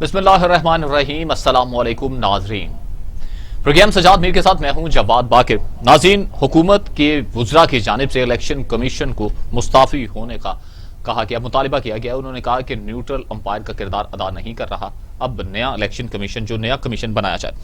بسم اللہ الرحمن الرحیم، السلام علیکم ناظرین۔ پروگرام سجاد میر کے ساتھ میں ہوں جواد باقر۔ ناظرین، حکومت کے وزراء کی جانب سے الیکشن کمیشن کو مستعفی ہونے کا کہا گیا، مطالبہ کیا گیا۔ انہوں نے کہا کہ نیوٹرل امپائر کا کردار ادا نہیں کر رہا، اب نیا الیکشن کمیشن نیا کمیشن بنایا جائے۔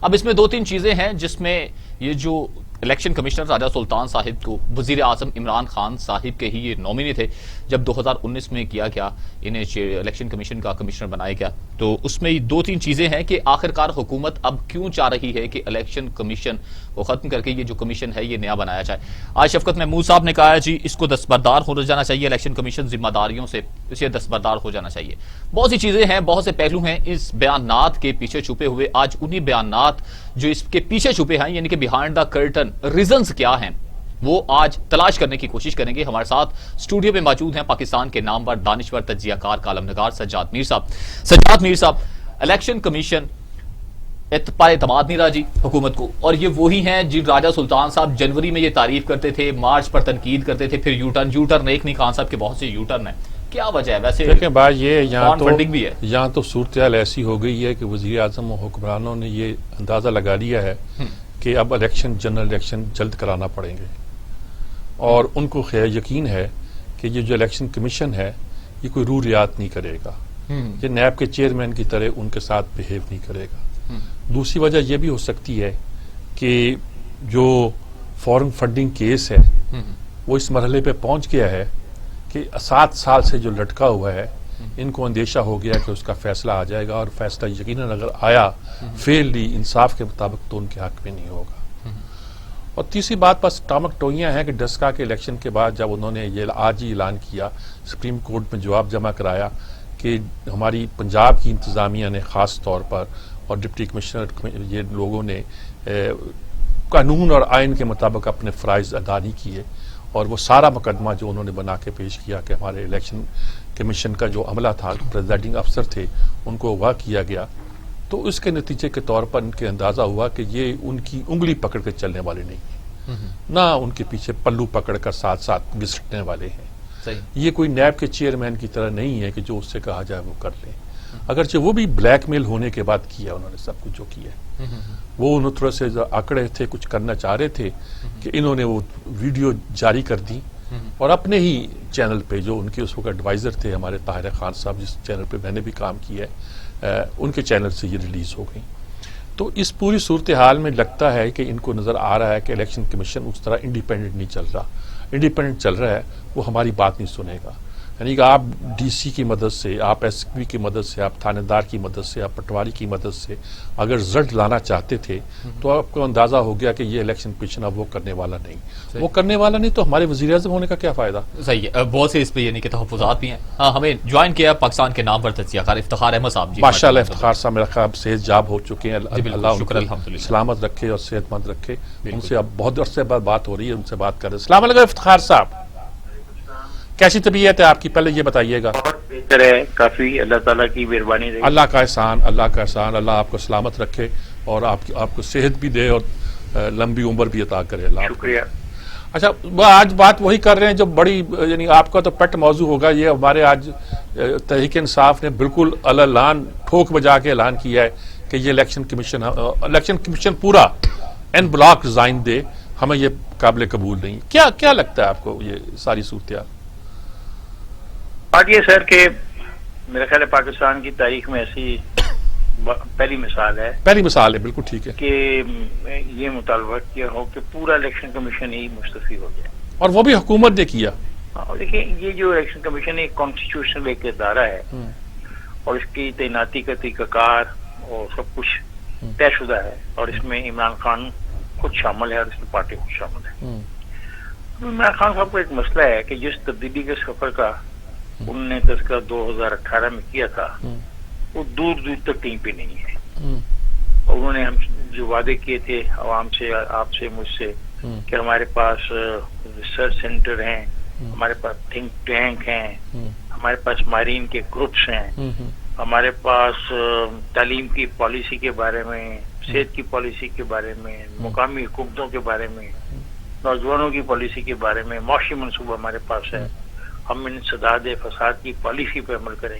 اب اس میں دو تین چیزیں ہیں جس میں یہ جو الیکشن کمشنر راجہ سلطان صاحب کو وزیر اعظم عمران خان صاحب کے ہی یہ نومینی تھے جب 2019 میں کیا گیا، انہیں الیکشن کمیشن کا کمشنر بنایا گیا، تو اس میں دو تین چیزیں ہیں کہ آخرکار حکومت اب کیوں چاہ رہی ہے کہ الیکشن کمیشن کو ختم کر کے یہ جو کمیشن ہے یہ نیا بنایا جائے۔ آج شفقت محمود صاحب نے کہا ہے جی اس کو دستبردار ہو جانا چاہیے، الیکشن کمیشن ذمہ داریوں سے اسے دستبردار ہو جانا چاہیے۔ بہت سی چیزیں ہیں، بہت سے پہلو ہیں اس بیانات کے پیچھے چھپے ہوئے۔ آج انہی بیانات جو اس کے پیچھے چھپے ہیں، یعنی کہ بیہائنڈ دا کرٹن ریزنز کیا ہیں، وہ آج تلاش کرنے کی کوشش کریں گے۔ ہمارے ساتھ اسٹوڈیو میں موجود ہیں پاکستان کے نامور دانشور تجزیہ کار کالم نگار سجاد میر صاحب۔ سجاد میر صاحب، الیکشن کمیشن پر اعتماد نہیں رہا جی حکومت کو، اور یہ وہی ہیں جن راجہ سلطان صاحب جنوری میں یہ تعریف کرتے تھے، مارچ پر تنقید کرتے تھے، پھر یو ٹرن ایک نہیں، خان صاحب کے بہت سے یو ٹرن ہیں۔ کیا وجہ ہے؟ ویسے دیکھیں بھائی، یہ یہاں تو صورتحال ایسی ہو گئی ہے کہ وزیر اعظم و حکمرانوں نے یہ اندازہ لگا لیا ہے کہ اب جنرل الیکشن جلد کرانا پڑیں گے، اور ان کو یقین ہے کہ یہ جو الیکشن کمیشن ہے یہ کوئی روح رعایت نہیں کرے گا، یہ نیب کے چیئرمین کی طرح ان کے ساتھ بہیو نہیں کرے گا۔ دوسری وجہ یہ بھی ہو سکتی ہے کہ جو فورن فنڈنگ کیس ہے وہ اس مرحلے پہ پہنچ گیا ہے کہ 7 سال سے جو لٹکا ہوا ہے، ان کو اندیشہ ہو گیا کہ اس کا فیصلہ آ جائے گا، اور فیصلہ یقیناً اگر آیا فیئرلی انصاف کے مطابق تو ان کے حق میں نہیں ہوگا۔ اور تیسری بات بس ٹامک ٹوئیاں ہیں کہ ڈسکا کے الیکشن کے بعد جب انہوں نے یہ آج ہی اعلان کیا، سپریم کورٹ میں جواب جمع کرایا کہ ہماری پنجاب کی انتظامیہ نے خاص طور پر اور ڈپٹی کمشنر یہ لوگوں نے قانون اور آئین کے مطابق اپنے فرائض ادا نہیں کیے، اور وہ سارا مقدمہ جو انہوں نے بنا کے پیش کیا کہ ہمارے الیکشن کمیشن کا جو عملہ تھا، پریزائڈنگ افسر تھے، ان کو اغوا کیا گیا، تو اس کے نتیجے کے طور پر ان کے اندازہ ہوا کہ یہ ان کی انگلی پکڑ کے چلنے والے نہیں ہیں، نہ ان کے پیچھے پلو پکڑ کر ساتھ ساتھ گھسٹنے والے ہیں۔ یہ کوئی نیب کے چیئرمین کی طرح نہیں ہے کہ جو اس سے کہا جائے وہ کر لیں، اگرچہ وہ بھی بلیک میل ہونے کے بعد کیا انہوں نے سب کچھ جو کیا ہے۔ وہ انہوں تھوڑے سے آکڑے تھے، کچھ کرنا چاہ رہے تھے کہ انہوں نے وہ ویڈیو جاری کر دی، اور اپنے ہی چینل پہ جو ان کے اس وقت ایڈوائزر تھے ہمارے طاہر خان صاحب، جس چینل پہ میں نے بھی کام کیا ہے، ان کے چینل سے یہ ریلیز ہو گئی۔ تو اس پوری صورتحال میں لگتا ہے کہ ان کو نظر آ رہا ہے کہ الیکشن کمیشن اس طرح انڈیپینڈنٹ نہیں چل رہا، انڈیپینڈنٹ چل رہا ہے وہ ہماری بات نہیں سنے گا، یعنی کہ آپ ڈی سی کی مدد سے، آپ ایس پی کی مدد سے، آپ تھانے دار کی مدد سے، آپ پٹواری کی مدد سے اگر رزلٹ لانا چاہتے تھے تو آپ کو اندازہ ہو گیا کہ یہ الیکشن کمیشن اب وہ کرنے والا نہیں، وہ کرنے والا نہیں، تو ہمارے وزیر اعظم ہونے کا کیا فائدہ؟ صحیح ہے، بہت سے اس پہ یعنی کہ تحفظات بھی ہیں۔ ہاں، ہمیں جوائن کیا پاکستان کے نام پر تجزیہ کار افتخار احمد صاحب جی۔ ماشاء اللہ افتخار صاحب میرا خیال صحت جاب ہو چکے ہیں، اللہ ان کو سلامت رکھے اور صحت مند رکھے۔ ان سے اب بہت عرصے بعد بات ہو رہی ہے، ان سے بات کر رہے ہیں۔ السلام علیکم افتخار صاحب، کیسی طبیعت ہے آپ کی؟ پہلے یہ بتائیے گا۔ بہت بہتر ہے، کافی اللہ تعالیٰ کی مہربانی رہی۔ اللہ کا احسان، اللہ آپ کو سلامت رکھے اور آپ کو صحت بھی دے اور لمبی عمر بھی عطا کرے اللہ۔ شکریہ۔ اچھا، آج بات وہی کر رہے ہیں جو بڑی، یعنی آپ کا تو پیٹ موضوع ہوگا، یہ ہمارے آج تحریک انصاف نے بالکل اعلان ٹھوک بجا کے اعلان کیا ہے کہ یہ الیکشن کمیشن پورا ان بلاک ریزائن دے، ہمیں یہ قابل قبول نہیں۔ کیا لگتا ہے آپ کو یہ ساری صورتحال؟ بات یہ سر کہ میرا خیال ہے پاکستان کی تاریخ میں ایسی پہلی مثال ہے بالکل ٹھیک ہے کہ یہ مطالبہ کیا ہو کہ پورا الیکشن کمیشن ہی مستعفی ہو جائے، اور وہ بھی حکومت نے کیا۔ دیکھیں، یہ جو الیکشن کمیشن ایک کانسٹیٹیوشنل ایک ادارہ ہے، اور اس کی تعیناتی کا طریقہ کار اور سب کچھ طے شدہ ہے، اور اس میں عمران خان خود شامل ہے اور اس میں پارٹی خود شامل ہے۔ عمران خان صاحب کو ایک مسئلہ ہے کہ جس تبدیلی کے سفر کا انہوں نے تذکرہ 2018 میں کیا تھا وہ دور تک کہیں پہ نہیں ہے، اور انہوں نے ہم جو وعدے کیے تھے عوام سے، آپ سے، مجھ سے، کہ ہمارے پاس ریسرچ سینٹر ہیں، ہمارے پاس تھنک ٹینک ہیں، ہمارے پاس مارین کے گروپس ہیں، ہمارے پاس تعلیم کی پالیسی کے بارے میں، صحت کی پالیسی کے بارے میں، مقامی حکومتوں کے بارے میں، نوجوانوں کی پالیسی کے بارے میں معاشی منصوبہ ہمارے پاس ہے، ہم انسداد فساد کی پالیسی پہ عمل کریں،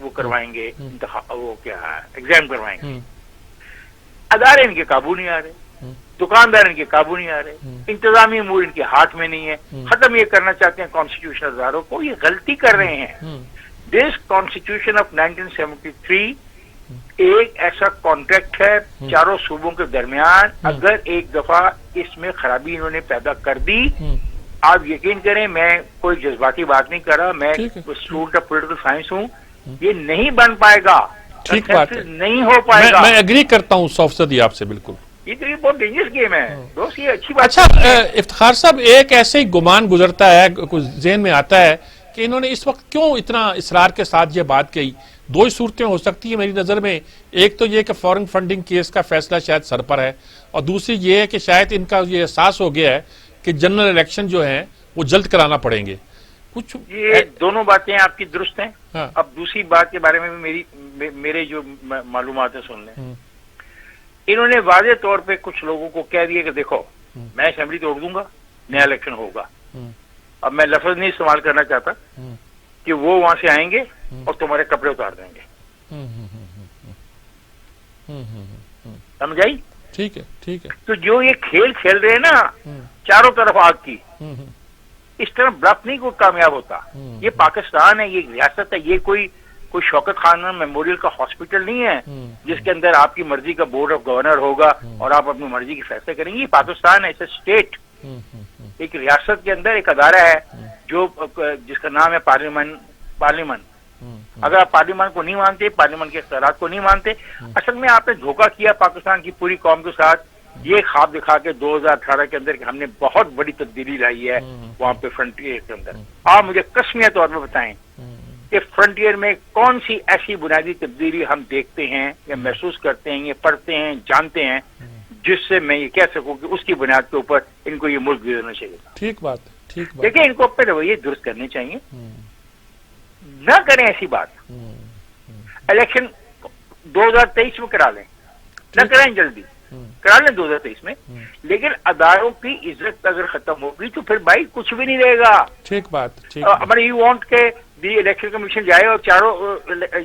وہ کروائیں گے وہ کیا ایگزام کروائیں گے. ادارے ان کے قابو نہیں آ رہے, دکاندار ان کے قابو نہیں آ رہے, انتظامی امور ان کے ہاتھ میں نہیں ہے, ختم یہ کرنا چاہتے ہیں کانسٹیٹیوشن اداروں کو. یہ غلطی کر رہے ہیں. دس کانسٹیٹیوشن آف 1973 ایک ایسا کانٹریکٹ ہے چاروں صوبوں کے درمیان. اگر ایک دفعہ اس میں خرابی انہوں نے پیدا کر دی, آپ یقین کریں, میں کوئی جذباتی بات نہیں کر رہا, میں اسٹوڈنٹ آف پولیٹیکل سائنس ہوں, یہ نہیں بن پائے گا, ٹھیک بات ہے, نہیں ہو پائے گا. میں ایگری کرتا ہوں صوفزدی آپ سے بالکل. یہ تو یہ بہت ڈینجرس گیم ہے دوست, یہ اچھی بات. اچھا افتخار صاحب, ایک ایسے ہی گمان گزرتا ہے, کچھ ذہن میں آتا ہے کہ انہوں نے اس وقت کیوں اتنا اصرار کے ساتھ یہ بات کہی. دو ہی صورتیں ہو سکتی ہیں میری نظر میں. ایک تو یہ کہ فورن فنڈنگ کیس کا فیصلہ شاید سر پر ہے, اور دوسری یہ ہے کہ شاید ان کا یہ احساس ہو گیا ہے کہ جنرل الیکشن جو ہیں وہ جلد کرانا پڑیں گے. کچھ یہ دونوں باتیں آپ کی درست ہیں. اب دوسری بات کے بارے میں میرے جو معلومات ہیں سن لیں. انہوں نے واضح طور پہ کچھ لوگوں کو کہہ دیا کہ دیکھو میں اسمبلی توڑ دوں گا, نیا الیکشن ہوگا. اب میں لفظ نہیں استعمال کرنا چاہتا کہ وہ وہاں سے آئیں گے اور تمہارے کپڑے اتار دیں گے. سمجھ آئی؟ ٹھیک ہے, ٹھیک ہے. تو جو یہ کھیل کھیل رہے ہیں نا چاروں طرف آگ کی, اس طرح بلف نہیں کوئی کامیاب ہوتا. یہ پاکستان ہے, یہ ایک ریاست ہے, یہ کوئی شوکت خان میموریل کا ہاسپٹل نہیں ہے جس کے اندر آپ کی مرضی کا بورڈ آف گورنر ہوگا اور آپ اپنی مرضی کے فیصلے کریں گے. یہ پاکستان ہے, اس اسٹیٹ, ایک ریاست کے اندر ایک ادارہ ہے جو جس کا نام ہے پارلیمنٹ. اگر آپ پارلیمنٹ کو نہیں مانتے, پارلیمنٹ کے اختیارات کو نہیں مانتے, اصل میں آپ نے دھوکہ کیا پاکستان کی پوری قوم کے ساتھ. یہ خواب دکھا کے 2018 کے اندر کہ ہم نے بہت بڑی تبدیلی لائی ہے وہاں پہ فرنٹیئر کے اندر. آپ مجھے قسمیہ طور پہ بتائیں کہ فرنٹیئر میں کون سی ایسی بنیادی تبدیلی ہم دیکھتے ہیں یا محسوس کرتے ہیں یا پڑھتے ہیں جانتے ہیں جس سے میں یہ کہہ سکوں کہ اس کی بنیاد کے اوپر ان کو یہ ملک گزرنا چاہیے. ٹھیک بات ہے, ٹھیک بات. دیکھیں ان کو اپنے رویے درست کرنے چاہیے, نہ کریں ایسی بات. الیکشن 2023 میں کرا لیں, نہ کرائیں جلدی, کرا لیں 2023 میں, لیکن اداروں کی عزت اگر ختم ہوگی تو پھر بھائی کچھ بھی نہیں رہے گا. ٹھیک بات. ہمارے یو وانٹ کے دی الیکشن کمیشن جائے اور چاروں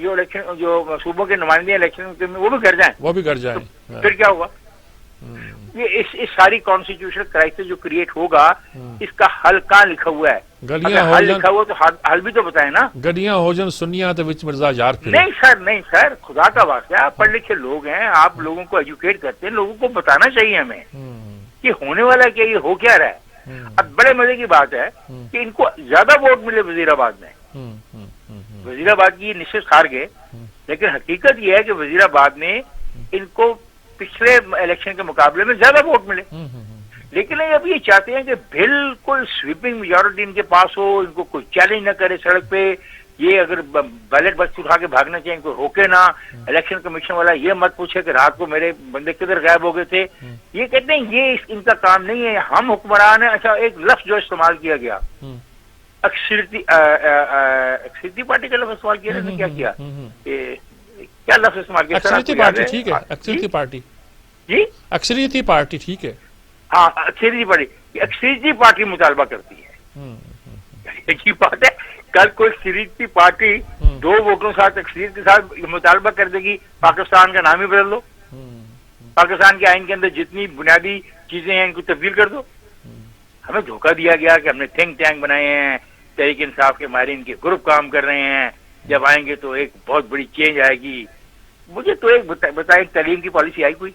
جو الیکشن جو صوبوں کے نمائندے الیکشن وہ بھی گھر جائیں, پھر کیا ہوگا؟ یہ اس ساری کانسٹیٹیوشنل کرائسس جو کریٹ ہوگا اس کا حل کہاں لکھا ہوا ہے؟ حل لکھا ہوا تو حل بھی تو بتائیں نا. گڈیاں ہو جن سنیاں تو وچ مرزا یار پھر. نہیں سر, خدا کا واسطہ, آپ پڑھ لکھے لوگ ہیں, آپ لوگوں کو ایجوکیٹ کرتے ہیں, لوگوں کو بتانا چاہیے ہمیں کہ ہونے والا کیا, یہ ہو کیا رہا ہے. اب بڑے مزے کی بات ہے کہ ان کو زیادہ ووٹ ملے وزیر آباد میں. وزیر آباد کی نشست ہار گئے, لیکن حقیقت یہ ہے کہ وزیر آباد میں ان کو پچھلے الیکشن کے مقابلے میں زیادہ ووٹ ملے. لیکن اب یہ چاہتے ہیں کہ بالکل سویپنگ میجورٹی ان کے پاس ہو, ان کو کوئی چیلنج نہ کرے سڑک پہ. یہ اگر بیلٹ بکس اٹھا کے بھاگنا چاہیں کوئی روکے نہ. الیکشن کمیشن والا یہ مت پوچھے کہ رات کو میرے بندے کدھر غائب ہو گئے تھے. یہ کہتے ہیں یہ ان کا کام نہیں ہے, ہم حکمران ہیں. اچھا, ایک لفظ جو استعمال کیا گیا, اکثریتی پارٹی کا لفظ استعمال کیا, کیا کیا لفظ استعمال کیا؟ اکثریتی پارٹی. ٹھیک ہے, اکثریتی پارٹی. جی, اکثریتی پارٹی. ٹھیک ہے, ہاں اکثریتی پارٹی. اکثریتی پارٹی مطالبہ کرتی ہے. عجیب بات ہے, کل کوئی اکثریتی پارٹی 2 ووٹوں کے ساتھ اکثریت کے ساتھ مطالبہ کر دے گی پاکستان کا نام ہی بدل دو, پاکستان کے آئین کے اندر جتنی بنیادی چیزیں ہیں ان کو تبدیل کر دو. ہمیں دھوکہ دیا گیا کہ ہم نے تھنک ٹینک بنائے ہیں, تحریک انصاف کے ماہرین کے گروپ کام کر رہے ہیں, جب آئیں گے تو ایک بہت بڑی چینج آئے گی. مجھے تو ایک بتائیں, تعلیم کی پالیسی آئی, کوئی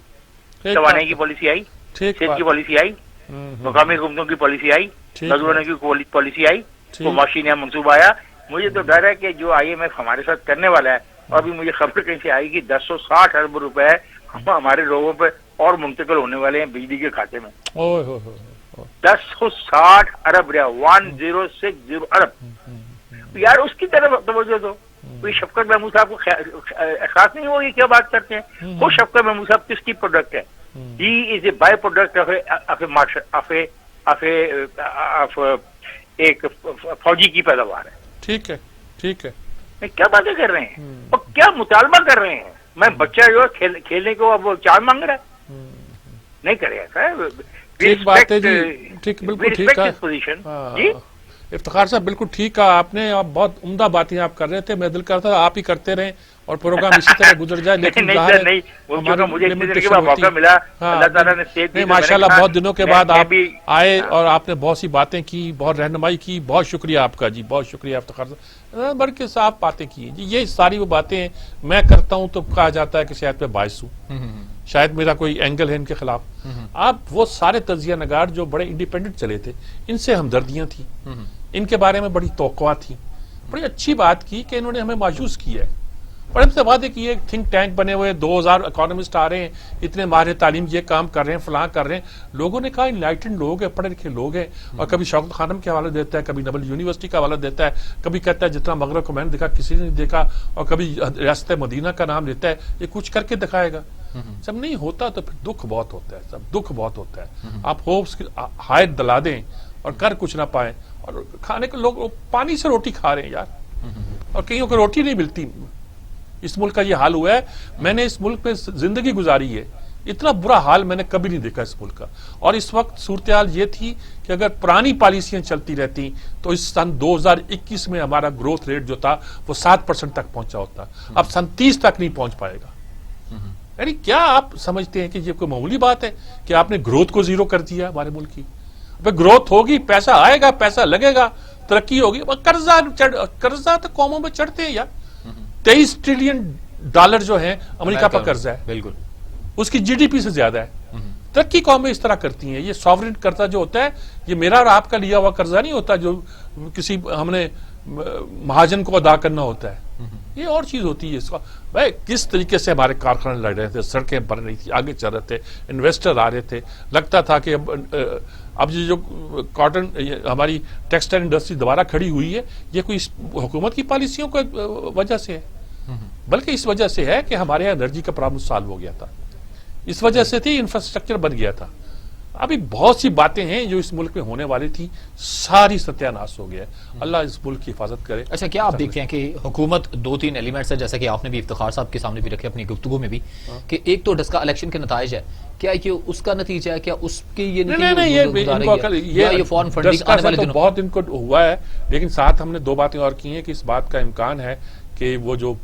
توانائی کی پالیسی آئی, صحت کی پالیسی آئی, مقامی حکومتوں کی پالیسی آئی, نوجوانوں کی پالیسی آئی, تو معاشی نیا منصوبہ آیا. مجھے تو ڈر ہے کہ جو IMF ہمارے ساتھ کرنے والا ہے, اور ابھی مجھے خبر کہیں سے آئی کہ 1060 ارب روپے ہمارے لوگوں پہ اور منتقل ہونے والے ہیں بجلی کے کھاتے میں. 1060 ارب ریا, 1060 ارب. یار اس کی طرف توجہ دو. کوئی شفقت محمود صاحب کو احساس نہیں ہو یہ کیا بات کرتے ہیں؟ وہ شفقت محمود صاحب کس کی پروڈکٹ ہے؟ ہی از اے بائی پروڈکٹ آف ایک فوجی کی پیداوار ہے. ٹھیک ہے, ٹھیک ہے. میں کیا باتیں کر رہے ہیں اور کیا مطالبہ کر رہے ہیں؟ میں بچہ جو کھیلنے کو اب وہ چاند مانگ رہا ہے, نہیں کرے ایسا. ٹھیک بات ہے جی, ٹھیک, بالکل ٹھیک ہے. افتخار صاحب بالکل ٹھیک کہا آپ نے، آپ بہت عمدہ باتیں آپ کر رہے تھے، میں دل کرتا تھا آپ ہی کرتے رہیں اور پروگرام اسی طرح گزر جائے، لیکن مجھے موقع ملا، اللہ تعالیٰ نے صحت دی، ماشاءاللہ بہت دنوں کے بعد آپ آئے اور آپ نے بہت سی باتیں کی، بہت رہنمائی کی، بہت شکریہ آپ کا جی، بہت شکریہ افتخار صاحب، بڑھ کے صاف باتیں کی جی، یہ ساری وہ باتیں میں کرتا ہوں تو کہا جاتا ہے کہ شاید میں باعث ہوں، شاید میرا کوئی اینگل ہے ان کے خلاف، آپ وہ سارے تجزیہ نگار جو بڑے انڈیپینڈنٹ چلے تھے، ان سے ہمدردیاں تھیں، ان کے بارے میں بڑی توقعات تھیں، بڑی اچھی بات کی کہ انہوں نے ہمیں مایوس کیا ہے، اور ہم سے وعدے کیے، تھنک ٹینک بنے ہوئے 2000 اکانومسٹ آ رہے ہیں، اتنے ماہر تعلیم یہ کام کر رہے ہیں، فلاں کر رہے ہیں، لوگوں نے کہا انلائٹنڈ لوگ ہیں، پڑھے لکھے لوگ ہیں، اور کبھی شوکت خانم کے حوالے دیتا ہے، کبھی نبل یونیورسٹی کا حوالہ دیتا ہے، کبھی کہتا ہے جتنا مغرب کو میں نے دیکھا کسی نے نہیں دیکھا، اور کبھی ریاست مدینہ کا نام لیتا ہے، یہ کچھ کر کے دکھائے گا، جب نہیں ہوتا تو پھر دکھ بہت ہوتا ہے، سب دکھ بہت ہوتا ہے، آپ ہوپس ہائٹ دلا دیں اور کر کچھ نہ پائیں، اور کھانے کے لوگ پانی سے روٹی کھا رہے ہیں یار، اور کئیوں کو روٹی نہیں ملتی، اس ملک کا یہ حال ہوا ہے، میں نے اس ملک میں زندگی گزاری ہے، اتنا برا حال میں نے کبھی نہیں دیکھا اس ملک کا، اور اس وقت صورتحال یہ تھی کہ اگر پرانی پالیسیاں چلتی رہتی تو اس سن 2021 میں ہمارا گروتھ ریٹ جو تھا وہ 7% تک پہنچا ہوتا، اب سن 30 تک نہیں پہنچ پائے گا، یعنی کیا آپ سمجھتے ہیں کہ یہ کوئی معمولی بات ہے کہ آپ نے گروتھ کو زیرو کر دیا ہمارے ملک کی؟ گروتھ ہوگی، پیسہ آئے گا، پیسہ لگے گا، ترقی ہوگی، قرضہ تو قوموں میں چڑھتے ہیں یار، 23 ٹریلین ڈالر جو ہے امریکہ پر قرضہ ہے، بالکل اس کی جی ڈی پی سے زیادہ ہے، ترقی قومیں اس طرح کرتی ہیں، یہ سوورن قرضہ جو ہوتا ہے یہ میرا اور آپ کا لیا ہوا قرضہ نہیں ہوتا جو کسی ہم نے مہاجن کو ادا کرنا ہوتا ہے، یہ اور چیز ہوتی ہے، اس کا بھائی کس طریقے سے ہمارے کارخانے لڑ رہے تھے، سڑکیں بن رہی تھی، آگے چل رہے تھے، انویسٹر آ رہے تھے، لگتا تھا کہ اب یہ جو کاٹن ہماری ٹیکسٹائل انڈسٹری دوبارہ کھڑی ہوئی ہے یہ کوئی حکومت کی پالیسیوں کی وجہ سے ہے، بلکہ اس وجہ سے ہے کہ ہمارے یہاں انرجی کا پرابلم سالو ہو گیا تھا، اس وجہ سے تھی انفراسٹرکچر بن گیا تھا، ابھی بہت سی باتیں ہیں جو اس ملک میں ہونے والی تھی، ساری ستیہ ناش ہو گیا ہے، اللہ اس ملک کی حفاظت کرے۔ اچھا کیا آپ دیکھتے ہیں کہ حکومت 2-3 ایلیمنٹس ہے، جیسا کہ آپ نے بھی افتخار صاحب کے سامنے بھی رکھے اپنی گفتگو میں بھی، کہ ایک تو ڈسکا الیکشن کے نتائج ہے، کیا یہ اس کا نتیجہ ہے، کیا اس کی یہ فارن فنڈنگ بہت ان کو ہوا ہے، لیکن ساتھ ہم نے 2 باتیں اور کی ہیں کہ اس بات کا امکان ہے کہ وہ جو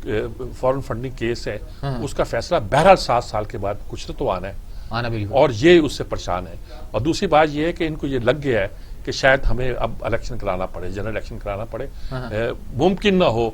فارن فنڈنگ کیس ہے اس کا فیصلہ بہرحال 7 سال کے بعد کچھ تو آنا ہے، اور یہ اس سے پریشان ہے، اور دوسری بات یہ ہے کہ ان کو یہ لگ گیا ہے کہ شاید ہمیں اب الیکشن کرانا پڑے، جنرل الیکشن کرانا پڑے، ممکن نہ ہو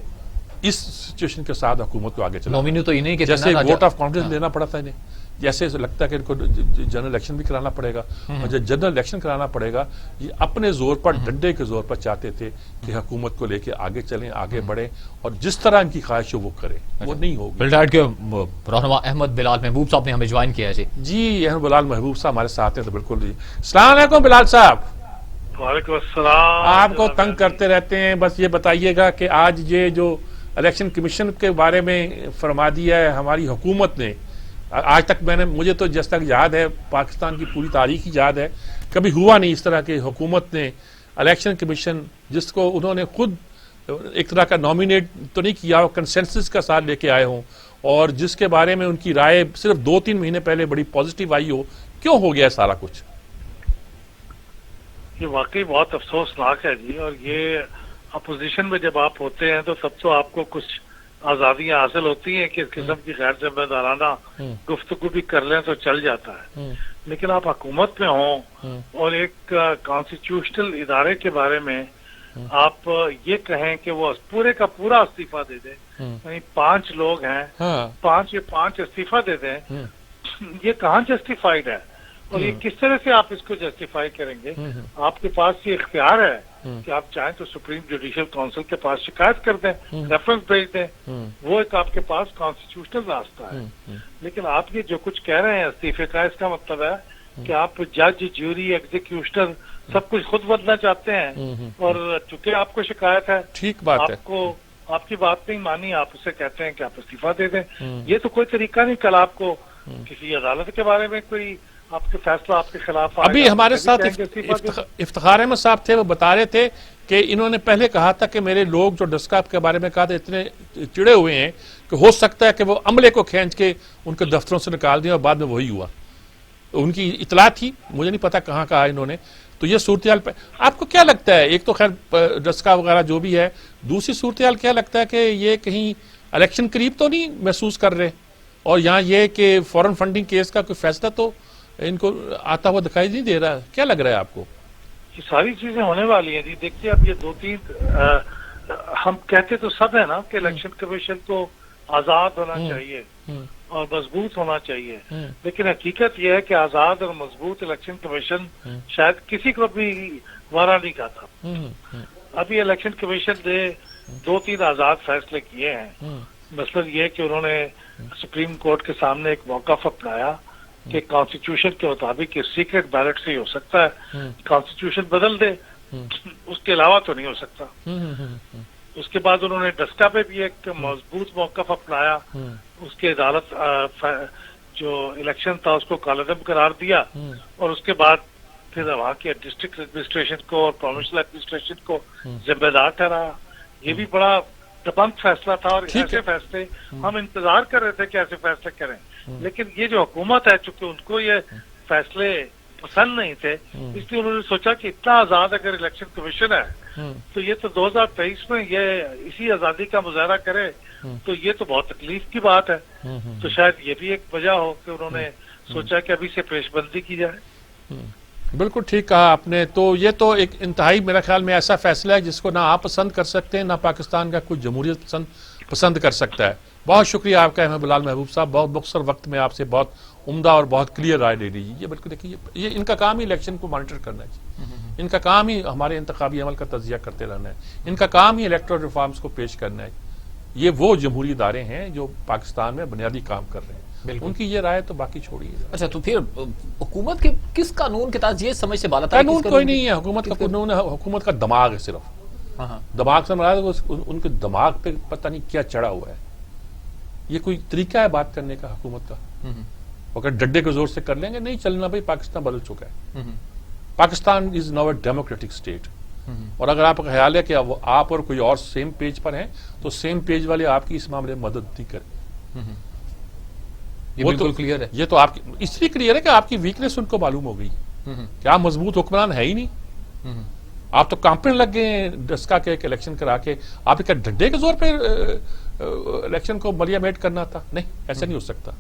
اس سچویشن کے ساتھ حکومت کو آگے چلانا، تو انہیں جیسے ووٹ آف کانفیڈنس لینا پڑا تھا انہیں، جیسے لگتا ہے کہ ان کو جنرل الیکشن بھی کرانا پڑے گا، اور جب جنرل الیکشن کرانا پڑے گا یہ اپنے زور پر، ڈنڈے کے زور پر چاہتے تھے کہ حکومت کو لے کے آگے چلیں، آگے بڑھیں، اور جس طرح ان کی خواہش ہو وہ کریں، وہ نہیں ہوگی۔ بلڈائٹ کے رہنما احمد بلال محبوب صاحب نے ہمیں جوائن کیا ہے جی، احمد بلال محبوب صاحب ہمارے ساتھ ہیں، تو بالکل جی، السلام علیکم بلال صاحب۔ وعلیکم السلام۔ آپ کو تنگ کرتے رہتے ہیں، بس یہ بتائیے گا کہ آج یہ جو الیکشن کمیشن کے بارے میں فرما دیا ہے ہماری حکومت نے، آج تک مجھے تو جس تک یاد ہے، پاکستان کی پوری تاریخ ہی یاد ہے، کبھی ہوا نہیں اس طرح کہ حکومت نے الیکشن کمیشن، جس کو انہوں نے خود ایک طرح کا نامینیٹ تو نہیں کیا، کنسنسس کا ساتھ لے کے آئے ہوں، اور جس کے بارے میں ان کی رائے صرف 2-3 مہینے پہلے بڑی پازیٹیو آئی ہو، کیوں ہو گیا سارا کچھ؟ یہ واقعی بہت افسوسناک ہے جی، اور یہ اپوزیشن میں جب آپ ہوتے ہیں تو سب تو آپ کو کچھ آزادیاں حاصل ہوتی ہیں کہ اس قسم کی غیر ذمہ دارانہ گفتگو بھی کر لیں تو چل جاتا ہے، لیکن آپ حکومت میں ہوں اور ایک کانسٹیٹیوشنل ادارے کے بارے میں آپ یہ کہیں کہ وہ پورے کا پورا استعفیٰ دے دیں، یعنی 5 لوگ ہیں، 5 استعفیٰ دے دیں، یہ کہاں جسٹیفائڈ ہے؟ اور یہ کس طرح سے آپ اس کو جسٹیفائی کریں گے؟ آپ کے پاس یہ اختیار ہے کہ آپ چاہیں تو سپریم جوڈیشل کونسل کے پاس شکایت کر دیں، ریفرنس بھیج دیں، وہ ایک آپ کے پاس کانسٹیٹیوشنل راستہ ہے، لیکن آپ یہ جو کچھ کہہ رہے ہیں استعفے کا، اس کا مطلب ہے کہ آپ جج، جیوری، ایگزیکیوشنر سب کچھ خود بدلنا چاہتے ہیں، اور چونکہ آپ کو شکایت ہے، ٹھیک بات ہے، آپ کو آپ کی بات نہیں مانی، آپ اسے کہتے ہیں کہ آپ استعفیٰ دے دیں، یہ تو کوئی طریقہ نہیں۔ کل آپ کو کسی عدالت کے بارے میں کوئی آپ کے فیصلہ آپ کے خلاف ابھی ہمارے ساتھ افتخار احمد صاحب تھے، وہ بتا رہے تھے کہ انہوں نے پہلے کہا تھا کہ میرے لوگ جو ڈسکا کے بارے میں کہا تھا اتنے چڑے ہوئے ہیں کہ ہو سکتا ہے کہ وہ عملے کو کھینچ کے ان کے دفتروں سے نکال دیں، اور بعد میں وہی ہوا۔ ان کی اطلاع تھی, مجھے نہیں پتا کہاں کہا انہوں نے. تو یہ صورتحال پہ آپ کو کیا لگتا ہے؟ ایک تو خیر ڈسکا وغیرہ جو بھی ہے, دوسری صورتحال کیا لگتا ہے کہ یہ کہیں الیکشن قریب تو نہیں محسوس کر رہے, اور یہاں یہ کہ فورن فنڈنگ کیس کا کوئی فیصلہ تو ان کو آتا ہوا دکھائی نہیں دے رہا؟ کیا لگ رہا ہے آپ کو؟ یہ ساری چیزیں ہونے والی ہیں جی. دیکھیے اب یہ 2-3 ہم کہتے تو سب ہے نا کہ الیکشن کمیشن کو آزاد ہونا چاہیے اور مضبوط ہونا چاہیے, لیکن حقیقت یہ ہے کہ آزاد اور مضبوط الیکشن کمیشن شاید کسی کو بھی وارا نہیں کہتا. ابھی الیکشن کمیشن نے 2-3 آزاد فیصلے کیے ہیں. مثلا یہ کہ انہوں نے سپریم کورٹ کے سامنے ایک موقف اپنایا کہ کانسٹیٹیوشن کے مطابق یہ سیکرٹ بیلٹ سے ہی ہو سکتا ہے, کانسٹیٹیوشن بدل دے اس کے علاوہ تو نہیں ہو سکتا. اس کے بعد انہوں نے ڈسکا پہ بھی ایک مضبوط موقف اپنایا, اس کے عدالت جو الیکشن تھا اس کو کالعدم قرار دیا, اور اس کے بعد پھر وہاں کے ڈسٹرکٹ ایڈمنسٹریشن کو اور پروونشل ایڈمنسٹریشن کو ذمہ دار ٹھہرایا. یہ بھی بڑا دبنگ فیصلہ تھا, اور ایسے فیصلے ہم انتظار کر رہے تھے کہ ایسے فیصلے کریں, لیکن یہ جو حکومت ہے چونکہ ان کو یہ فیصلے پسند نہیں تھے, اس لیے انہوں نے سوچا کہ اتنا آزاد اگر الیکشن کمیشن ہے تو یہ تو 2023 میں یہ اسی آزادی کا مظاہرہ کرے, تو یہ تو بہت تکلیف کی بات ہے. تو شاید یہ بھی ایک وجہ ہو کہ انہوں نے سوچا کہ ابھی سے پیش بندی کی جائے. بالکل ٹھیک کہا آپ نے. تو یہ تو ایک انتہائی میرے خیال میں ایسا فیصلہ ہے جس کو نہ آپ پسند کر سکتے ہیں, نہ پاکستان کا کوئی جمہوریت پسند کر سکتا ہے. بہت شکریہ آپ کا احمد بلال محبوب صاحب, بہت مختصر وقت میں آپ سے بہت عمدہ اور بہت کلیئر رائے لے لیجیے. یہ بالکل دیکھیے, یہ ان کا کام ہی الیکشن کو مانیٹر کرنا ہے, ان کا کام ہی ہمارے انتخابی عمل کا تجزیہ کرتے رہنا ہے, ان کا کام ہی الیکٹرل ریفارمز کو پیش کرنا ہے. یہ وہ جمہوری ادارے ہیں جو پاکستان میں بنیادی کام کر رہے ہیں, ان کی یہ رائے تو باقی چھوڑیے. اچھا, تو پھر حکومت کے کس قانون کے تحت یہ سمجھ سے بالا تھا؟ قانون کوئی نہیں ہے, حکومت کا قانون ہے, حکومت کا دماغ ہے صرف. دماغ سے مراد ان کے دماغ پہ پتہ نہیں کیا چڑھا ہوا ہے. یہ کوئی طریقہ ہے بات کرنے کا حکومت کا؟ اگر ڈڈے کے زور سے کر لیں گے, نہیں چلنا بھائی, پاکستان بدل چکا ہے. Pakistan is now a democratic state, اور اگر آپ کا خیال ہے کہ آپ اور کوئی اور سیم پیج پر ہیں تو سیم پیج والے آپ کی اس معاملے میں مدد نہیں کریں. یہ بالکل کلیئر ہے. یہ تو آپ کی اس لیے کلیئر ہے کہ آپ کی ویکنیس ان کو معلوم ہو گئی کہ آپ مضبوط حکمران ہے ہی نہیں. آپ تو کانپنے لگ گئے ہیں ڈسکا کے ایک الیکشن کرا کے. آپ کا ڈڈے کے زور پہ الیکشن کو ملیا میٹ کرنا تھا؟ نہیں, ایسا نہیں ہو سکتا.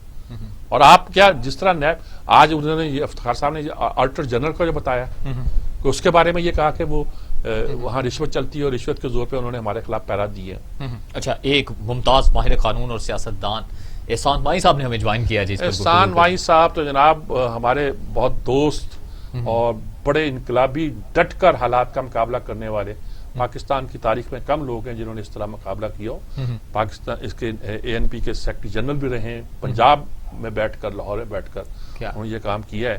اور آپ کیا جس طرح نیب آج انہوں نے یہ افتخار صاحب نے آڈیٹر جنرل کو جو بتایا کہ اس کے بارے میں یہ کہا کہ وہ وہاں رشوت چلتی ہے اور رشوت کے زور پہ انہوں نے ہمارے خلاف پیرا دی ہے. اچھا, ایک ممتاز ماہر قانون اور سیاستدان احسان وائی صاحب نے ہمیں جوائن کیا جی. احسان وائی صاحب تو جناب ہمارے بہت دوست اور بڑے انقلابی, ڈٹ کر حالات کا مقابلہ کرنے والے. پاکستان کی تاریخ میں کم لوگ ہیں جنہوں نے اس طرح مقابلہ کیا ہو. پاکستان اس کے ANP کے سیکرٹری جنرل بھی رہے ہیں, پنجاب میں بیٹھ کر, لاہور میں بیٹھ کر انہوں نے یہ کام کیا ہے.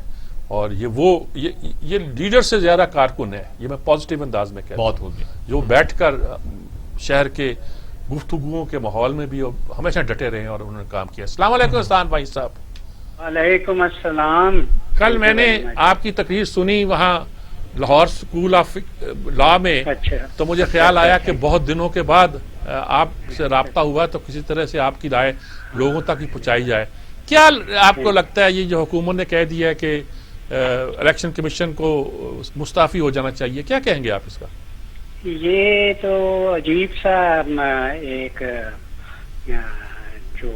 اور یہ لیڈر سے زیادہ کارکن ہے, یہ میں پازیٹیو انداز میں کہتا ہوں, جو بیٹھ کر شہر کے گفتگوؤں کے ماحول میں بھی ہمیشہ ڈٹے رہے ہیں اور انہوں نے کام کیا. السلام علیکم احسان بھائی صاحب. وعلیکم السلام. کل میں نے آپ کی تقریر سنی وہاں لاہور اسکول آف لا میں, تو مجھے خیال آیا کہ بہت دنوں کے بعد آپ سے رابطہ ہوا تو کسی طرح سے آپ کی رائے لوگوں تک ہی پہنچائی جائے. کیا آپ کو لگتا ہے یہ جو حکومت نے کہہ دیا ہے کہ الیکشن کمیشن کو مستعفی ہو جانا چاہیے, کیا کہیں گے آپ اس کا؟ یہ تو عجیب سا ایک جو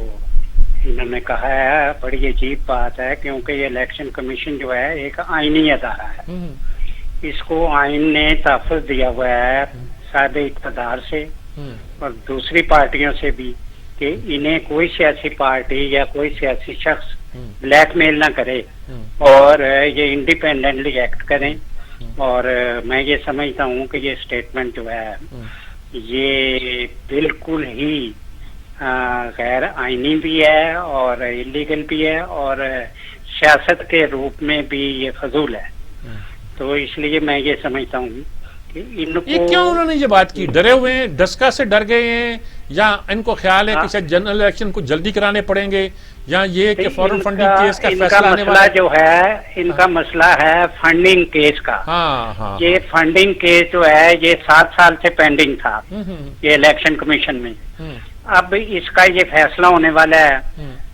انہوں نے کہا ہے, بڑی عجیب بات ہے, کیونکہ یہ الیکشن کمیشن جو ہے ایک آئینی ادارہ ہے. اس کو آئین نے تحفظ دیا ہوا ہے صاحب اقتدار سے اور دوسری پارٹیوں سے بھی کہ انہیں کوئی سیاسی پارٹی یا کوئی سیاسی شخص بلیک میل نہ کرے اور یہ انڈیپینڈنٹلی ایکٹ کریں. اور میں یہ سمجھتا ہوں کہ یہ اسٹیٹمنٹ جو ہے یہ بالکل ہی غیر آئینی بھی ہے اور انلیگل بھی ہے اور سیاست کے روپ میں بھی یہ فضول ہے. تو اس لیے میں یہ سمجھتا ہوں کہ ان کو یہ کیوں انہوں نے یہ بات کی, ڈرے ہوئے ہیں, ڈسکا سے ڈر گئے ہیں, یا ان کو خیال ہے کہ شاید جنرل الیکشن کو جلدی کرانے پڑیں گے, یا یہ کہ فورن فنڈنگ کیس کا فیصلہ آنے والا ہے؟ جو ہے ان کا مسئلہ ہے فنڈنگ کیس کا. یہ فنڈنگ کیس جو ہے یہ 7 سال سے پینڈنگ تھا یہ الیکشن کمیشن میں. اب اس کا یہ فیصلہ ہونے والا ہے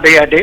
BRD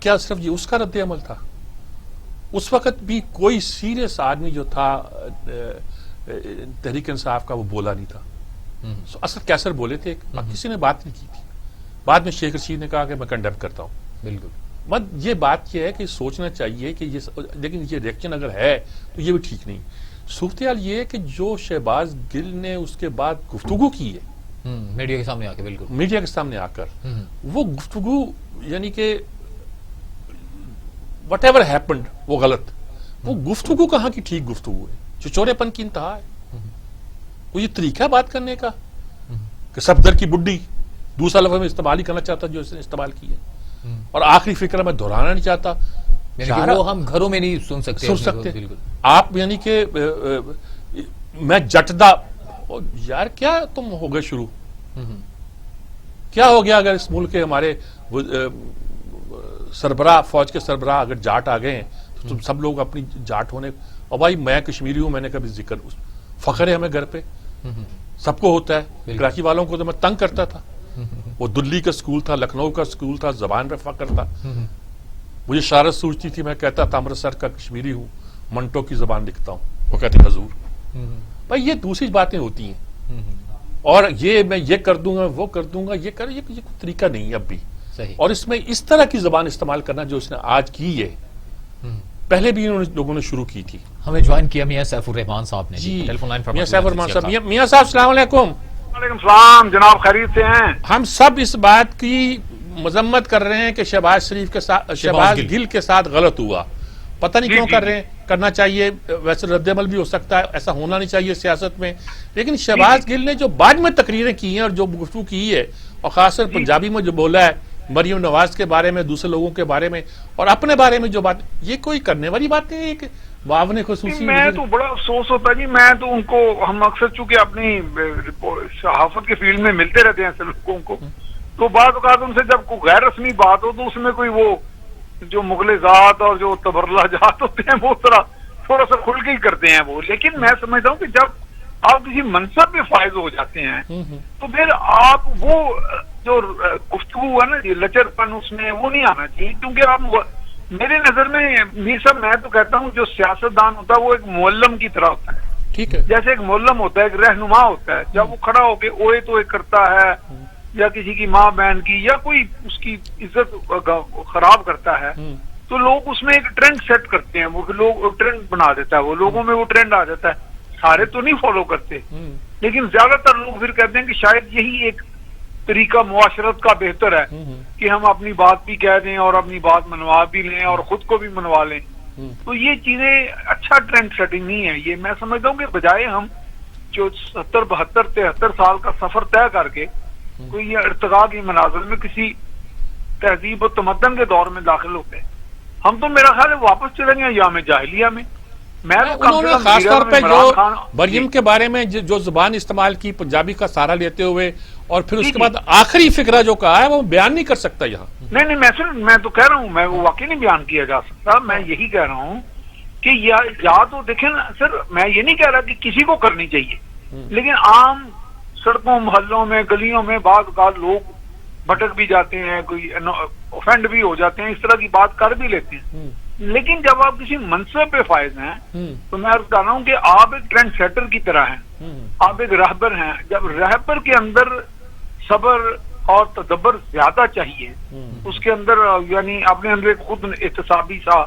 کیا صرف یہ اس کا رد عمل تھا؟ اس وقت بھی کوئی سیریس آدمی جو تھا تحریک انصاف کا وہ بولا نہیں تھا. اسد کیسر بولے تھے, کسی نے بات نہیں کی تھی. بعد میں شیخ رشید نے کہا کہ میں کنڈیم کرتا ہوں. بالکل یہ بات یہ ہے کہ سوچنا چاہیے کہ یہ, لیکن یہ ریئیکشن اگر ہے تو یہ بھی ٹھیک نہیں. صورتحال یہ ہے کہ جو شہباز گل نے اس کے بعد گفتگو کی ہے میڈیا کے سامنے آ کے, بالکل میڈیا کے سامنے آ کر, وہ گفتگو یعنی کہ وٹ ایور ہیپنڈ وہ غلط. وہ گفتگو کہاں کی ٹھیک گفتگو ہے, جو چورے پن کی انتہا ہے. وہ یہ طریقہ بات کرنے کا کہ صفدر کی بڈی دوسرا لفظ میں استعمال ہی کرنا چاہتا جو اس نے استعمال کی ہے, اور آخری فکرہ میں دہرانا نہیں چاہتا. وہ ہم گھروں میں نہیں سن سکتے. آپ یعنی کہ میں جٹدا, یار کیا تم ہو گئے شروع, کیا ہو گیا اگر اس ملک کے ہمارے سربراہ, فوج کے سربراہ اگر جاٹ آ گئے ہیں تو تم سب لوگ اپنی جاٹ ہونے, اور بھائی میں کشمیری ہوں, میں نے کبھی ذکر, فخر ہے ہمیں گھر پہ, سب کو ہوتا ہے. کراچی والوں کو تو میں تنگ کرتا تھا. وہ دلی کا سکول تھا, لکھنؤ کا سکول تھا, زبان پہ فخر تھا. مجھے شرارت سوچتی تھی, میں کہتا تھا امرتسر کا کشمیری ہوں, منٹو کی زبان لکھتا ہوں. وہ کہتے حضور. بھائی یہ دوسری باتیں ہوتی ہیں, اور یہ میں یہ کر دوں گا, وہ کر دوں گا, یہ کوئی طریقہ نہیں ہے اب بھی. اور اس میں اس طرح کی زبان استعمال کرنا جو اس نے آج کی ہے, پہلے بھی لوگوں نے شروع کی تھی. ہمیں جوائن کیا میاں سیف الرحمان صاحب نے. جی ٹیلی فون لائن پر میاں سیف الرحمان صاحب. میاں صاحب السلام علیکم. وعلیکم السلام جناب, خیریت سے ہیں؟ ہم سب اس بات کی مذمت کر رہے ہیں کہ شہباز شریف کے ساتھ, شہباز گل کے ساتھ غلط ہوا. پتہ نہیں کیوں کر رہے ہیں, کرنا چاہیے, ویسے رد عمل بھی ہو سکتا ہے, ایسا ہونا نہیں چاہیے سیاست میں. لیکن شہباز گل نے جو بعد میں تقریریں کی ہیں اور جو گفتگو کی ہے, اور خاص طور پنجابی میں جو بولا ہے مریم نواز کے بارے میں, دوسرے لوگوں کے بارے میں, اور اپنے بارے میں جو بات, یہ کوئی کرنے والی بات نہیں ہے کہ معاون خصوصی. میں تو بڑا افسوس ہوتا جی, میں تو ان کو, ہم اکثر چونکہ اپنی صحافت کے فیلڈ میں ملتے رہتے ہیں ایسے لوگوں کو, تو بعض اوقات ان سے جب کوئی غیر رسمی بات ہو تو اس میں کوئی وہ جو مغل ذات اور جو تبرلا جات ہوتے ہیں وہ تھوڑا سا کھل کے ہی کرتے ہیں وہ. لیکن میں سمجھتا ہوں کہ جب آپ کسی منصب میں فائز ہو جاتے ہیں تو پھر آپ وہ جو گفتگو ہے نا جی, لچر پن اس میں وہ نہیں آنا چاہیے. کیونکہ آپ, میرے نظر میں میر صاحب, میں تو کہتا ہوں جو سیاستدان ہوتا ہے وہ ایک معلم کی طرح ہوتا ہے. ٹھیک ہے, جیسے ایک معلم ہوتا ہے, ایک رہنما ہوتا ہے. جب وہ کھڑا ہو کے اوے تو کرتا ہے, یا کسی کی ماں بہن کی یا کوئی اس کی عزت خراب کرتا ہے, تو لوگ اس میں ایک ٹرینڈ سیٹ کرتے ہیں, وہ لوگ ٹرینڈ بنا دیتا ہے, وہ لوگوں میں وہ ٹرینڈ آ جاتا ہے. سارے تو نہیں فالو کرتے, لیکن زیادہ تر لوگ پھر کہتے ہیں کہ شاید یہی ایک طریقہ معاشرت کا بہتر ہے کہ ہم اپنی بات بھی کہہ دیں اور اپنی بات منوا بھی لیں اور خود کو بھی منوا لیں. تو یہ چیزیں اچھا ٹرینڈ سیٹنگ نہیں ہے. یہ میں سمجھتا ہوں کہ بجائے ہم جو 70 72 73 سال کا سفر طے کر کے کوئی ارتقاء کی منازل میں کسی تہذیب و تمدن کے دور میں داخل ہوتے ہیں, ہم تو میرا خیال ہے واپس چلیں گے ایام جاہلیہ میں. انہوں نے خاص طور پہ جو مریم کے بارے میں جو زبان استعمال کی پنجابی کا سہارا لیتے ہوئے, اور پھر اس کے بعد آخری فکرہ جو کہا ہے وہ بیان نہیں کر سکتا یہاں. نہیں, میں تو کہہ رہا ہوں, میں وہ واقعی نہیں بیان کیا جا سکتا. میں یہی کہہ رہا ہوں کہ یا تو دیکھیں نا سر, میں یہ نہیں کہہ رہا کہ کسی کو کرنی چاہیے, لیکن عام سڑکوں, محلوں میں, گلیوں میں بعض اوقات لوگ بھٹک بھی جاتے ہیں, کوئی اوفینڈ بھی ہو جاتے ہیں, اس طرح کی بات کر بھی لیتے ہیں. لیکن جب آپ کسی منصب پہ فائز ہیں تو میں عرض کر رہا ہوں کہ آپ ایک ٹرینڈ سیٹر کی طرح ہیں, آپ ایک رہبر ہیں. جب رہبر کے اندر صبر اور تدبر زیادہ چاہیے, اس کے اندر یعنی اپنے اندر ایک خود احتسابی سا,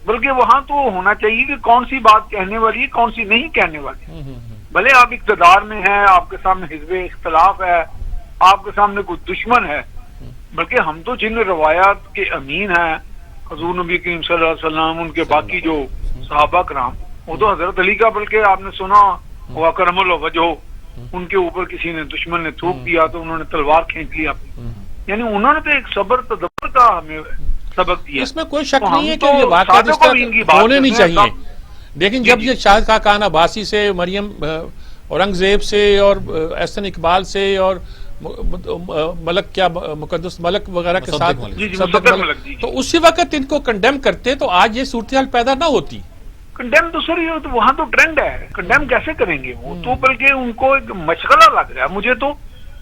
بلکہ وہاں تو ہونا چاہیے کہ کون سی بات کہنے والی ہے, کون سی نہیں کہنے والی. بھلے آپ اقتدار میں ہیں, آپ کے سامنے حزب اختلاف ہے, آپ کے سامنے کوئی دشمن ہے, بلکہ ہم تو جن روایات کے امین ہیں, حضور نبی کریم صلی اللہ علیہ وسلم, ان کے باقی جو صحابہ کرام, وہ تو حضرت علی کا, بلکہ آپ نے سنا وہ کرم الوجہ, ان کے اوپر کسی نے دشمن نے تھوک دیا تو انہوں نے تلوار کھینچ لیا. یعنی انہوں نے تو ایک صبر تدبر کا ہمیں سبق دیا. اس میں کوئی شک نہیں ہے کہ یہ واقعات اس طرح ہونے نہیں چاہیے. لیکن جب یہ شاہد خاقان عباسی سے, مریم اورنگزیب سے, اور احسن اقبال سے, اور ملک کیا مقدس ملک وغیرہ کے ساتھ, تو اسی وقت ان کو کنڈیم کرتے تو آج یہ صورتحال پیدا نہ ہوتی. کنڈیم تو سر یہ وہاں تو ٹرینڈ ہے, کنڈیم کیسے کریں گے وہ تو, بلکہ ان کو ایک مشغلہ لگ رہا ہے. مجھے تو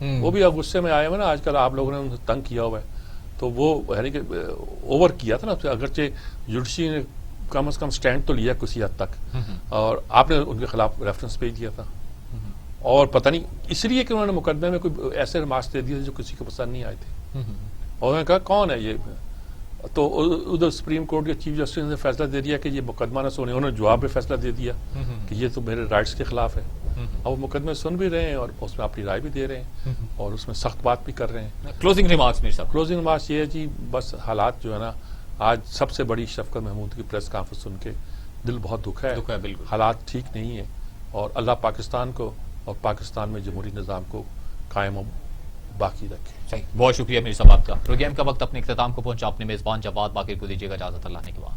وہ بھی اب غصے میں آئے ہوئے نا، آج کل آپ لوگوں نے ان سے تنگ کیا ہوا ہے، تو وہ یعنی کہ اوور کیا تھا نا، اگرچہ جوڈیشری نے کم از کم سٹینڈ تو لیا کسی حد تک، اور آپ نے ان کے خلاف ریفرنس بھیج دیا تھا، اور پتہ نہیں اس لیے کہ انہوں نے مقدمے میں کوئی ایسے ریمارکس دے دیے تھے جو کسی کو پسند نہیں آئے تھے، اور انہوں نے کہا کون ہے یہ، تو ادھر سپریم کورٹ کے چیف جسٹس نے فیصلہ دے دیا کہ یہ مقدمہ نہ سنے، انہوں نے جواب میں فیصلہ دے دیا کہ یہ تو میرے رائٹس کے خلاف ہے، اور وہ مقدمے سن بھی رہے ہیں اور اس میں اپنی رائے بھی دے رہے ہیں اور اس میں سخت بات بھی کر رہے ہیں۔ کلوزنگ ریمارکس میر صاحب۔ کلوزنگ ریمارکس یہ ہے جی، بس حالات جو ہے نا، آج سب سے بڑی شفقت محمود کی پریس کانفرنس سن کے دل بہت دکھا ہے، بالکل حالات ٹھیک نہیں ہے، اور اللہ پاکستان کو اور پاکستان میں جمہوری نظام کو قائم و باقی رکھے۔ صحیح، بہت شکریہ میر صاحب آپ کا۔ پروگرام کا وقت اپنے اختتام کو پہنچا، اپنے میزبان جواد باقر کو دیجیے گا اجازت، اللہ نے کے بعد۔